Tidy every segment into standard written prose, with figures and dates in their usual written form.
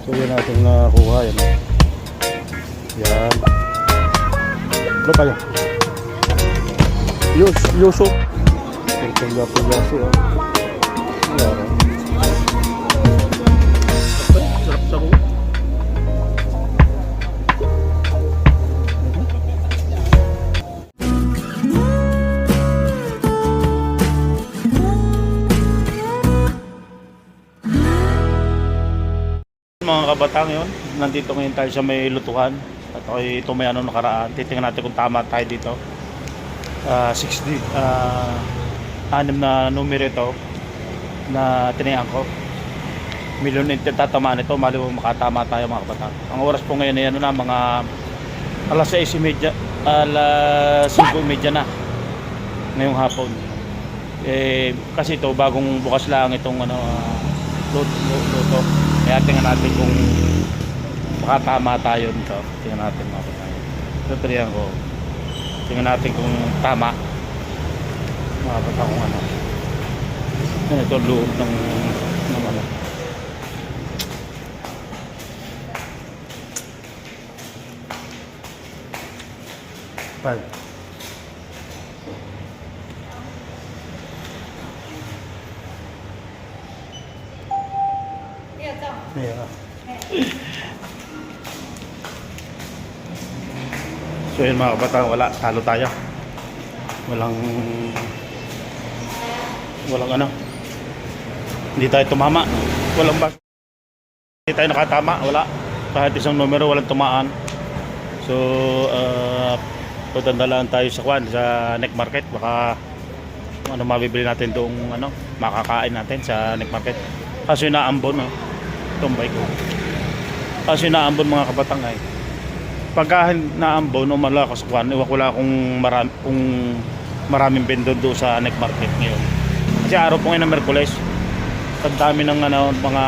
So yan natin nakuha yan. Yan. Ano tayo? Yusok. Pagyaso. Yan. Sarap sa ko. Mga kabatang yun, nandito ngayon tayo sa may lutukan at ito may ano nakaraan. Titingnan natin kung tama tayo dito. 6 na numero ito na tinayan ko. Milyon na tatamaan ito, mali mo makatama tayo mga kabatang. Ang oras po ngayon ay ano na, mga alas 6:30, alas 5:30 na ngayong hapon. Kasi ito bagong bukas lang itong ano, luto. Kaya tingnan natin kung makatama tayo nito. Tingnan natin mga kapatid. Tutorial ko. Tingnan natin kung tama. Mga kapatid kung ano. Yan ito loob ng ano. Pag. Yeah. So yun mga kabatang, wala, talo tayo. Walang ano, hindi tayo tumama. Walang bas, hindi tayo nakatama, wala. Kahit isang numero walang tumaan. So tutandalaan tayo sa kwan, sa neck market. Baka ano mabibili natin doong ano, makakain natin sa neck market. Kasi naambon no, itong bike ko. Kasi naambon mga kabatang ay. Pagka naambon o malakas kwan, iwan ko lang kung maraming vendor doon sa neck market ngayon. Kasi araw po ngayon ng Merkules. Ang dami ng ano, mga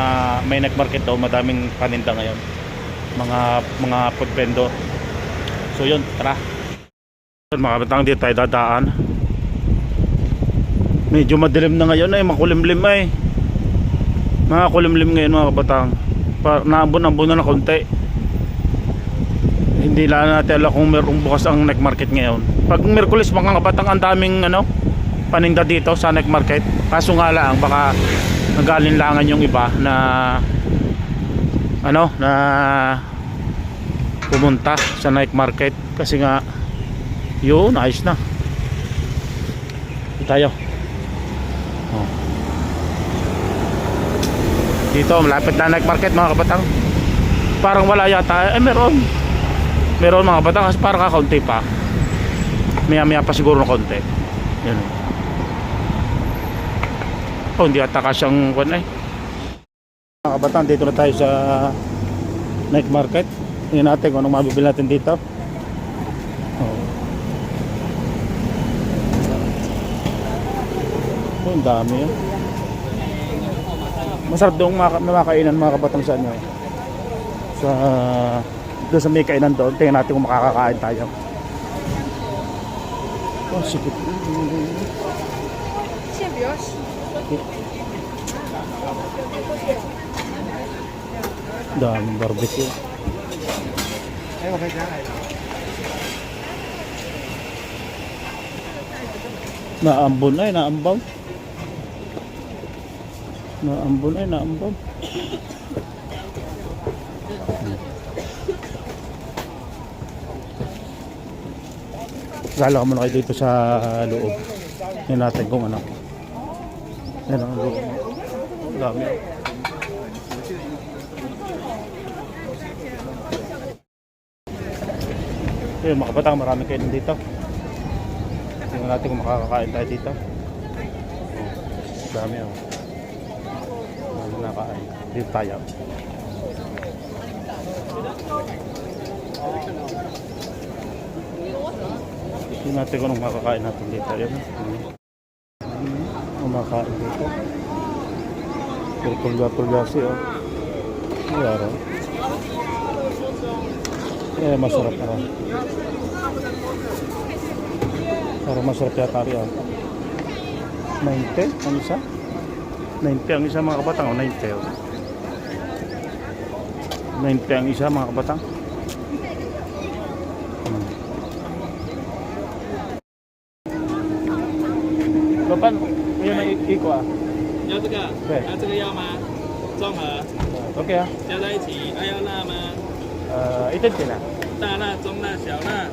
may neck market daw, madaming paninda ngayon. Mga food vendor. So yun, tara. Mga kabatang, dito tayo dadaan. Medyo madilim na ngayon ay, makulimlim ay. Mga kulimlim ngayon mga kabatang. Naambon na konti. Hindi lang natin alam kung mayroong bukas ang neck market ngayon. Pag Merkulis mga kabatang, ang daming ano, paninda dito sa neck market. Kaso nga lang baka nagalinlangan yung iba na ano, na pumunta sa night market kasi nga yun, ayos na. Dito tayo. Dito malapit na night market mga kabatang. Parang wala yata, meron mga kabatang, kasi parang kakaunti pa. Maya pa siguro ng konti. Yan. Oh, hindi ata kasyang kwan ay. Mga kabatang, dito na tayo sa night market. Tingnan natin kung anong mabibili natin dito. Oh, ang dami yan. Masarap doon makakainan mga kabatang sa ano, sa doon sa may kainan doon. Tingnan natin kung makakakain tayo. Oh, sikip. Daming barbecue. Naambon ay, naambon. Gala ka muna kayo dito sa loob. Tingnan natin kung ano. Yan ang loob. Dami. Ayun mga kabatang, marami kayo dito. Tingnan natin kung makakakain tayo dito. Dami oh. Nakain. Dito tayo. Tingnan natin kung anong makakain natin dito. Ayan. Kumakain dito. Pulga-pulgasi oh. Ayan. Masarap na. Parang masarap yata rin oh. 90 ang isa? 90 ang isa mga kabatang, 90 oh. 90 ang isa mga kabatang. Papan, yun ang iko ah. 要这个？对这个要吗？综合 Okay ah. 加在一起，还要辣吗？ Itin din ah. 大辣、中辣、小辣、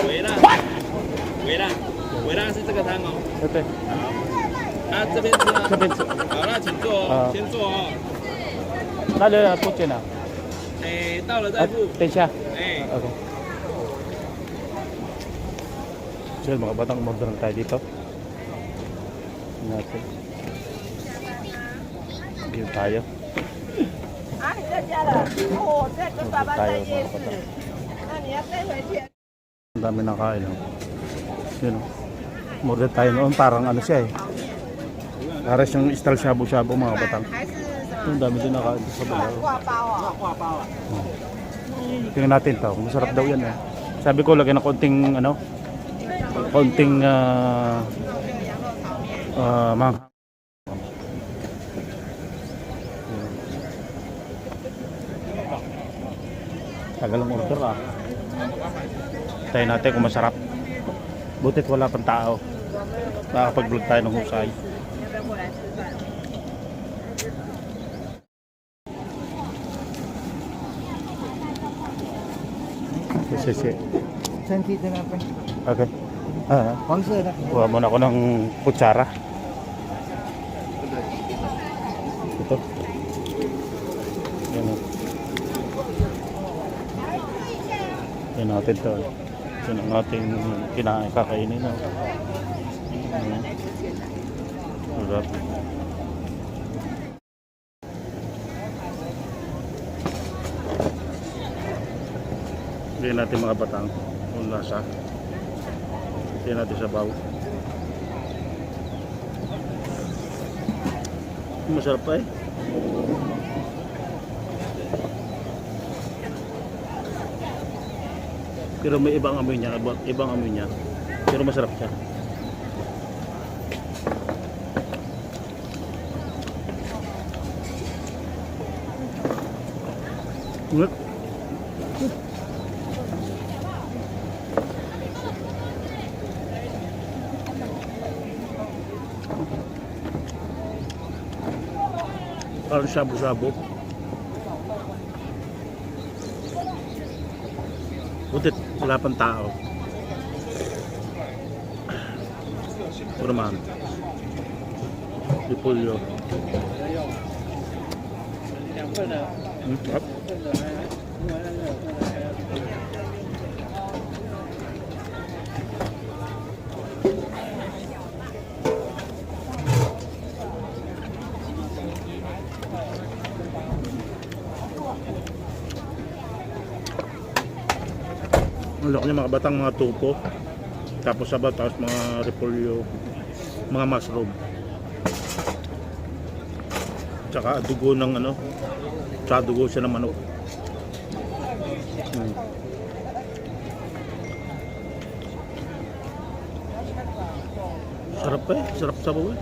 微辣、微辣、微辣是这个汤哦。 Ito. 啊，这边吃吗？ Sabi, 好，那请坐哦，先坐哦。 nalo na po siya na. 哎，到了再 At 付。 siya. 哎， Okay. So mga batang, umorder na tayo dito. Natin. Dito tayo. 啊，你在家了？哦，在跟爸爸在夜市 Tayo,。那你要带回去。 Ang dami ng kain. Oh. Yun oh. Umorder tayo noon. Parang ano siya eh. Para siyang style shabu-shabu mga batang. 还是什 Ang dami din nakain sa 么 babaw. 挂包啊？挂包啊。 Tingnan natin to. Masarap daw yan eh. Sabi ko lagyan ng konting ano, konting mga tagal ang order ah. Tayo natin kung masarap. Butit wala pang tao. Nakakapag-vlog tayo ng husay. 要不要过来吃饭？ Kasi. 餐厅在那边， Okay. 黄色的。 Kuha muna ako ng kutsara. Ito. Yan o. Yan natin to. Yan ang ating kakainin. Sarap. Bigyan natin mga batang kung lasa. Bigyan natin sa baw. Masarap pa eh. Pero may ibang amoy niya, ibang amoy niya. Pero masarap siya. Ngut. Parang shabu-shabu. Butit, wala pang tao. Puro man. Repolyo. 两份的， Sarap. 份的还另外那个份的还要。 Ang laki niya mga batang mga tupo. Tapos sabaw, tapos mga repolyo, mga mushroom. Tsaka dugo ng ano, tsaka dugo siya ng manok. Sarap pa eh, sarap sa bawa.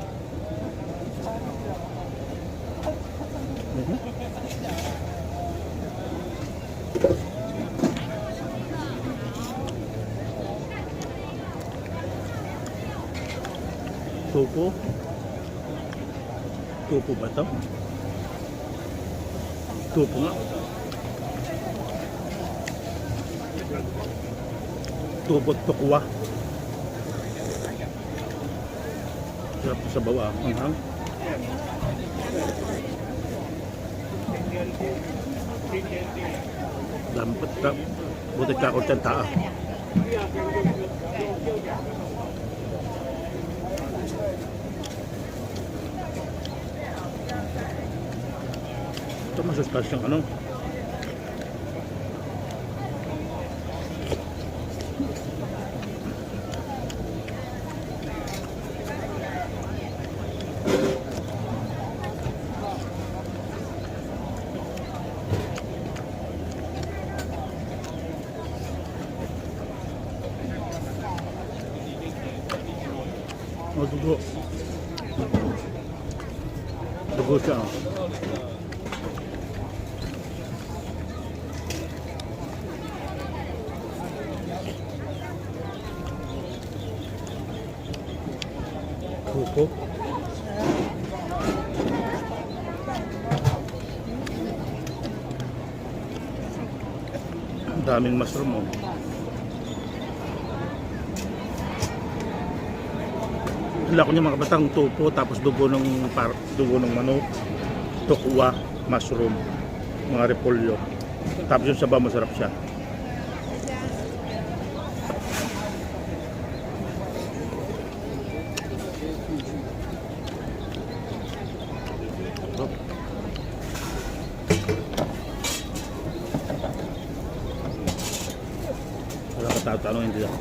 Tupo. Tupo ba ito? Tupo nga. Tupo at tukwa. Sarap sa bawa. Anghang. Dampot ka. Buti ka ako tiyang taa. Ito masustansiyang ano. Oh, dugo. Dugo siya. Oh. tofu. Ang daming mushroom oh. Wala ko niya mga batang tofu tapos dugo ng manok, tokwa, mushroom, mga repolyo. Tapos yung sabaw masarap siya. Wala ka tanong hindi ako.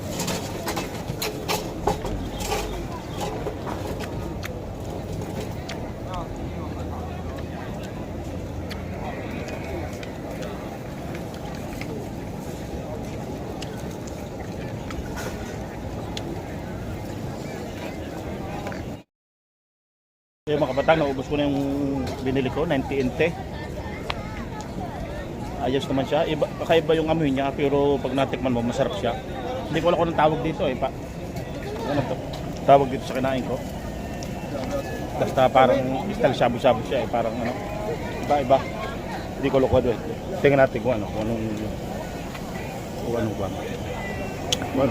Yung mga kabatang, naubos ko na yung binili ko, 90 ente. Ayos naman siya. Kakaiba yung amoy niya, pero pag natikman mo, masarap siya. Hindi ko alam kung anong tawag dito eh. Ano to? Tawag dito sa kinain ko. Basta parang style shabu-shabu siya eh. Parang ano, iba-iba. Hindi ko alam kung ano eh. Tingnan natin kung anong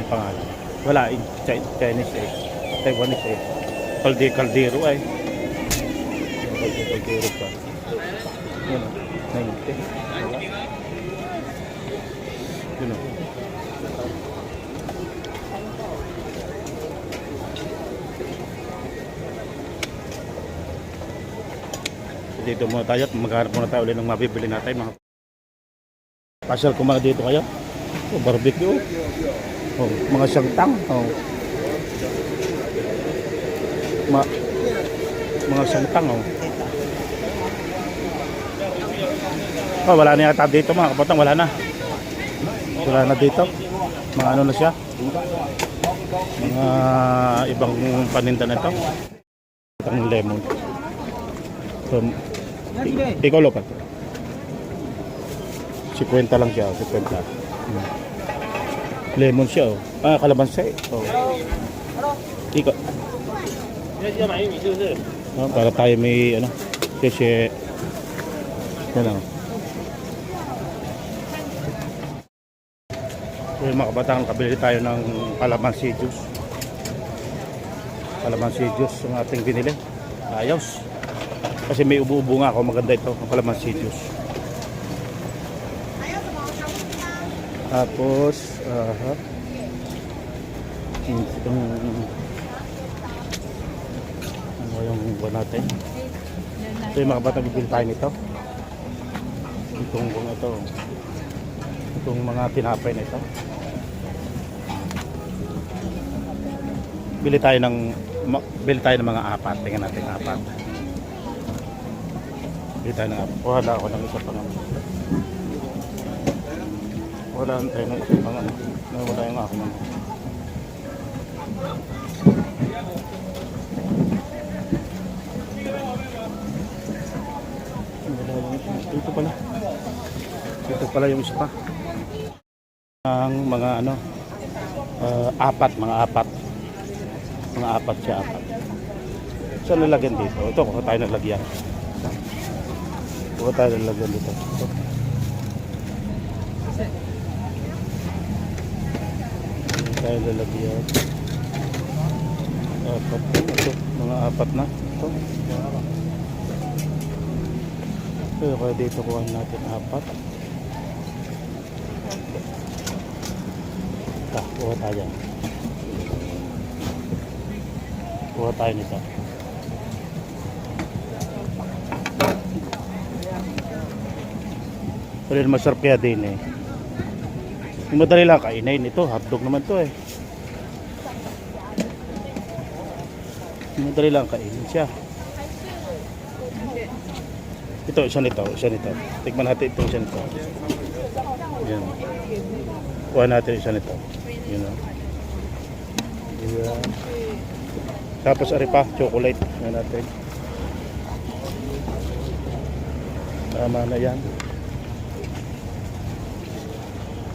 pangalan. Wala, in Chinese eh. Taiwanese eh. Caldero eh. Caldero pa. Yun o, 90. Wala. Yun o. Dito muna tayo at maghanap muna tayo ulit ng mabibili natin mga pasyal ko mga dito kayo. Oh, barbecue. Oh, mga sangtang. Oh. Mga sangtang oh. Oh, wala na yata dito mga kapatang, wala na. Wala na dito. Mga ano na siya. Mga ibang paninda na ito. Itong lemon. So, ikaw lopat. 50 lang siya, 50. Lemon siya oh. Ah, kalamansi. Oh. Ikaw. Para tayo may ano, kasi yan oh. So, mga kabataan, kabili tayo ng kalamansi juice. Kalamansi juice ang ating binili. Ayos. Kasi may ubo-ubo nga ako, maganda ito, ang kalamansi juice. Tapos, ano yung buwan natin? Ito yung mga kabataan, bibili tayo nito. Itong mga tinapay na ito. Bili tayo ng mga apat. Tingnan natin apat. Bili tayo ng apat. Wala ako ng isa pa naman. Wala tayo ng isa pa naman. Wala yung ako naman. Dito pala. Dito pala yung isa pa. Ang mga ano, mga apat siya. Saan nalagyan dito? Ito, kung tayo nalagyan. Ito. Tayo nalagyan. Apat. Ito, mga apat na. Ito. Kaya dito kuha natin apat. Kuha tayo. Kuha tayo nito. Pero masarap kaya din eh. Yung madali lang kainin ito. Hotdog naman to eh. Yung madali lang kainin siya. Ito, isa nito. Tikman natin ito, isa nito. Yan. Kuha natin isa nito. Yun o. Yan. Tapos ari pa, chocolate. Yan natin. Tama na yan.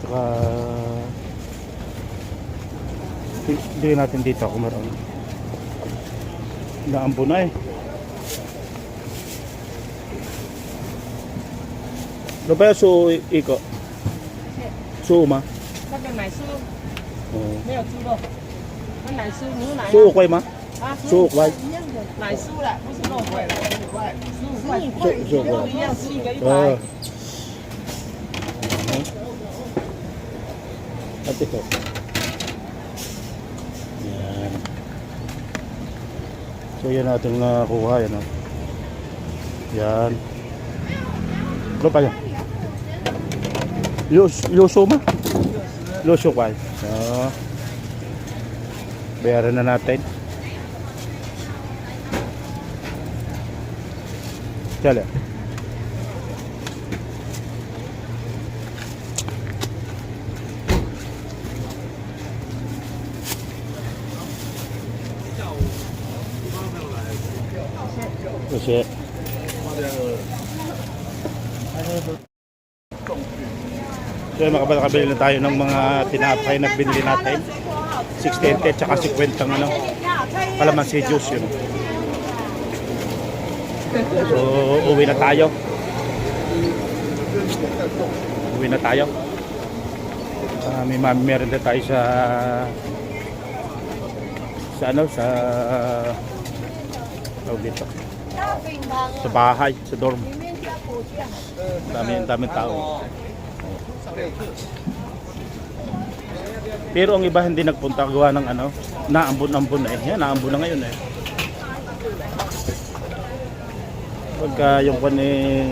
Saka hindi natin dito kung meron. Naambo na eh. Ano ba yung iko? Suuma? 那个奶酥 Oo. 没有猪肉，那奶酥牛奶啊 Suukway ma? 啊， Suukway. 奶酥了，不是肉桂了，15块， Suukway. 一样是一个Oo. 100。 At ito. Yan. So yan natin nakuha yan. Oh. Yan. Ano pa yan? Lusuma? Lusukway. So, bayaran na natin. Kaya. Kasi so makabili na tayo ng mga tinapay na binili natin 60 at saka 50 ang ano kalamansi juice yun. So uwi na tayo meron din tayo sa tawag dito sa bahay, sa dorm. Daming tao. Pero ang iba hindi nagpunta gawa ng ano, naambon na eh. Yan, naambon na ngayon eh. Pagka yung pan eh,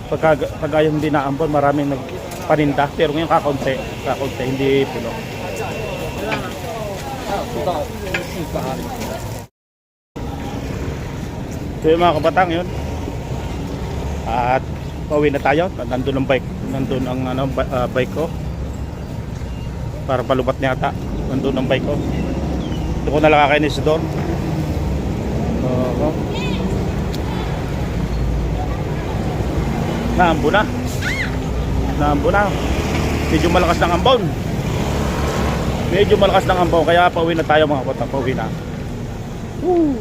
pagka yung hindi naambon, maraming nagpaninda. Pero ngayon kakaunti, hindi puno. So yung mga kabatang yun. At pauwi na tayo. Nandun ang bike. Nandun ang bike ko. Para palubat niya ata. Nandun ang bike ko. Ito ko nalang kakainis doon. Naambo na. Medyo malakas ng ambon. Kaya pauwi na tayo mga kabatang. Pauwi na. Woo!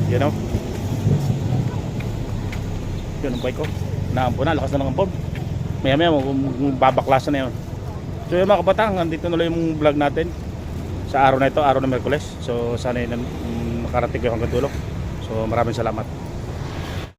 Yan o. Yun ang bike ko. Naampo na, lakas na ng ampon. Maya babaklasan na yun. So yung mga kabatang, nandito na lang yung vlog natin sa araw na ito, araw ng Miyerkules. So sana yun makarating kayo hanggang dulo. So maraming salamat.